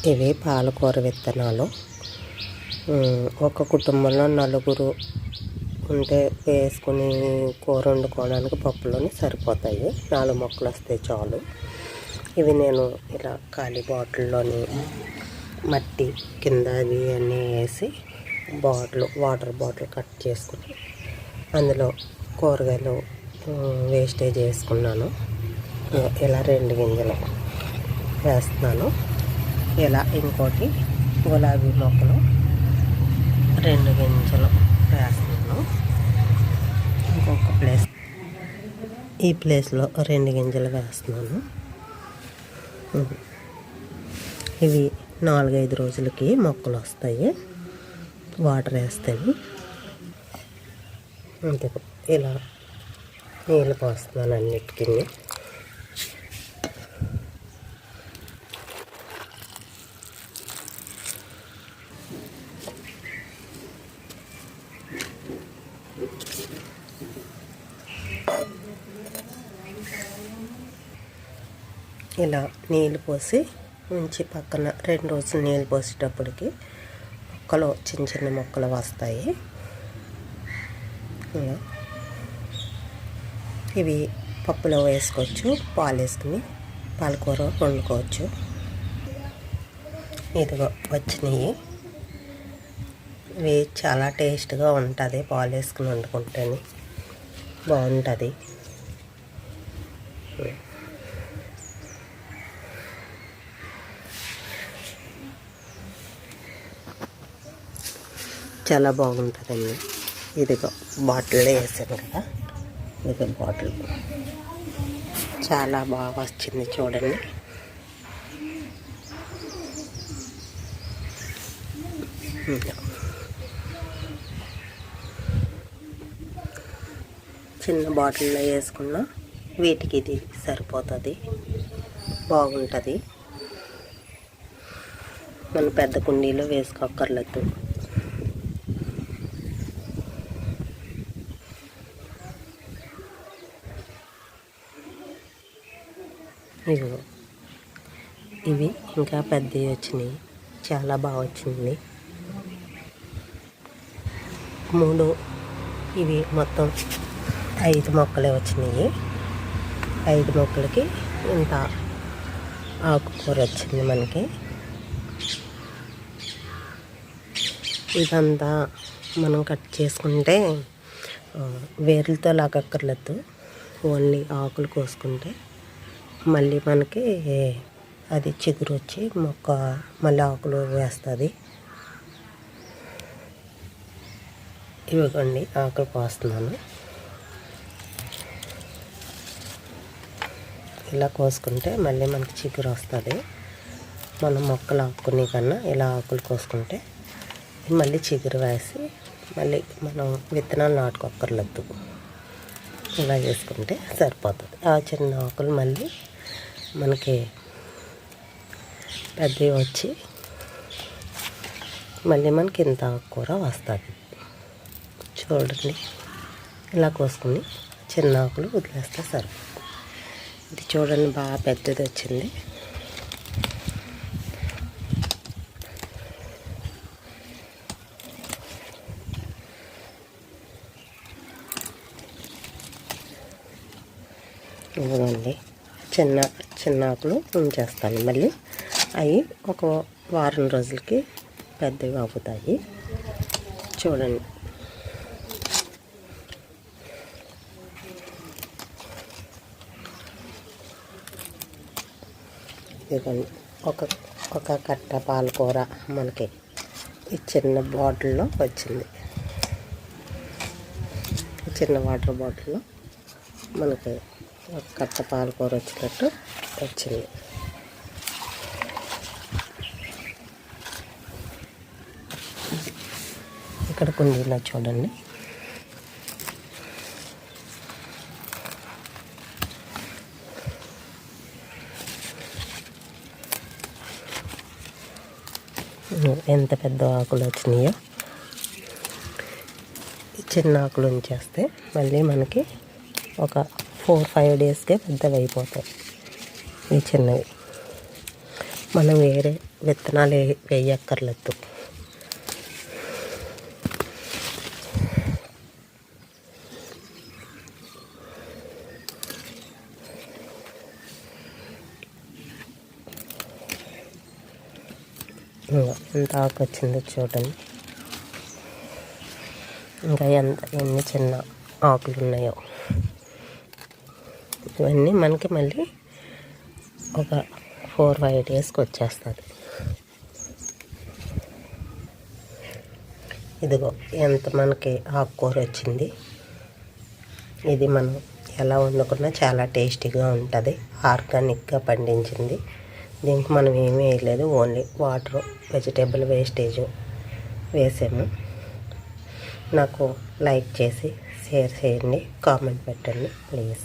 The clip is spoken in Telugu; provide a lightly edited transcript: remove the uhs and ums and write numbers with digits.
ఇవి పాలకూర విత్తనాలు. ఒక కుటుంబంలో నలుగురు ఉంటే వేసుకుని కూర వండుకోవడానికి పప్పులోని సరిపోతాయి. 4 మొక్కలు వస్తే చాలు. ఇవి నేను ఇలా ఖాళీ బాటిల్లోని మట్టి కింద అవి అన్నీ వేసి వాటర్ బాటిల్ కట్ చేసుకుని అందులో కూరగాయలు వేస్టేజ్ వేసుకున్నాను. ఇలా 2 గింజలు వేస్తున్నాను. ఇలా ఇంకోటి గులాబీ మొక్కలు 2 గింజలు వేస్తున్నాను. ఇంకొక ఈ ప్లేస్లో 2 గింజలు వేస్తున్నాను. ఇవి 4-5 రోజులకి మొక్కలు వస్తాయి వాటర్ వేస్తాయి. అంతే, ఇలా నీళ్ళు పోస్తున్నాను అన్నిటికీ. ఇలా నీళ్ళు పోసి ఉంచి పక్కన 2 రోజులు నీళ్ళు పోసేటప్పటికి మొక్కలు చిన్న మొక్కలు వస్తాయి. ఇలా ఇవి పప్పులో వేసుకోవచ్చు, పాలు వేసుకుని పాలకూర వండుకోవచ్చు. ఇదిగో వచ్చినాయి. ఇవి చాలా టేస్ట్గా ఉంటుంది, పాలు వేసుకుని వండుకుంటేనే బాగుంటుంది. చాలా బాగుంటుందండి. ఇదిగో బాటిల్లో వేసాను కదా, ఇది బాటిల్ చాలా బాగా వచ్చింది చూడండి. చిన్న బాటిల్లో వేసుకున్న వీటికి ఇది సరిపోతుంది, బాగుంటుంది. మన పెద్ద కుండీలో వేసుకోక్కర్లేదు. ఇవి ఇంకా పెద్దవి వచ్చినాయి, చాలా బాగా వచ్చింది. 3 ఇవి మొత్తం 5 మొక్కలే వచ్చినాయి. 5 మొక్కలకి ఇంత ఆకుకూర వచ్చింది మనకి. ఇదంతా మనం కట్ చేసుకుంటే వేర్లతో లాగక్కర్లేదు, ఓన్లీ ఆకులు కోసుకుంటే మళ్ళీ మనకి అది చిగురు వచ్చి మొక్క మళ్ళీ ఆకులు వేస్తుంది. ఇవ్వండి ఆకులు కోస్తున్నాను. ఇలా కోసుకుంటే మళ్ళీ మనకి చిగురు వస్తుంది. మనం మొక్కలు ఆకునే కన్నా ఇలా ఆకులు కోసుకుంటే మళ్ళీ చిగురు వేసి మళ్ళీ మనం విత్తనాలు నాటుకోక్కర్లేదు. ఇలా చేసుకుంటే సరిపోతుంది. ఆ చిన్న ఆకులు మళ్ళీ మనకి పెద్దవి వచ్చి మళ్ళీ మనకి ఇంత ఆకుకూర వస్తుంది. చూడండి, ఇలా కోసుకుని చిన్న ఆకులు వదిలేస్తే సరిపోతుంది. ఇది చూడండి బాగా పెద్దది వచ్చింది. ఇవ్వండి చిన్న ఆకులు ఉంచేస్తాను. మళ్ళీ అవి ఒక వారం రోజులకి పెద్దవి అవుతాయి. చూడండి, ఇదిగోండి ఒక కట్ట పాలకూర మనకి ఈ చిన్న బాటిల్లో వచ్చింది. చిన్న వాటర్ బాటిల్లో మనకి ఒక కట్ట పాలకూర వచ్చినట్టు వచ్చింది. ఇక్కడ కుండీలో చూడండి, ఎంత పెద్ద ఆకులు వచ్చినాయో. చిన్న ఆకులు ఉంచేస్తే మళ్ళీ మనకి ఒక 4-5 డేస్కే పెద్దవి అయిపోతాయి. ఈ చిన్నవి మనం వేరే విత్తనాలు వేయక్కర్లేదు. ఎంత ఆకు వచ్చిందో చూడండి. ఇంకా ఎన్ని చిన్న ఆకులు ఉన్నాయో. ఇవన్నీ మనకి మళ్ళీ ఒక 4-5 డేస్కి వచ్చేస్తుంది. ఇదిగో ఎంత మనకి ఆకుకూర వచ్చింది. ఇది మనం ఎలా వండుకున్నా చాలా టేస్టీగా ఉంటుంది. ఆర్గానిక్గా పండించింది. దీనికి మనం ఏమీ వేయలేదు, ఓన్లీ వాటర్, వెజిటేబుల్ వేస్టేజ్ వేసాము. నాకు లైక్ చేసి షేర్ చేయండి, కామెంట్ పెట్టండి ప్లీజ్.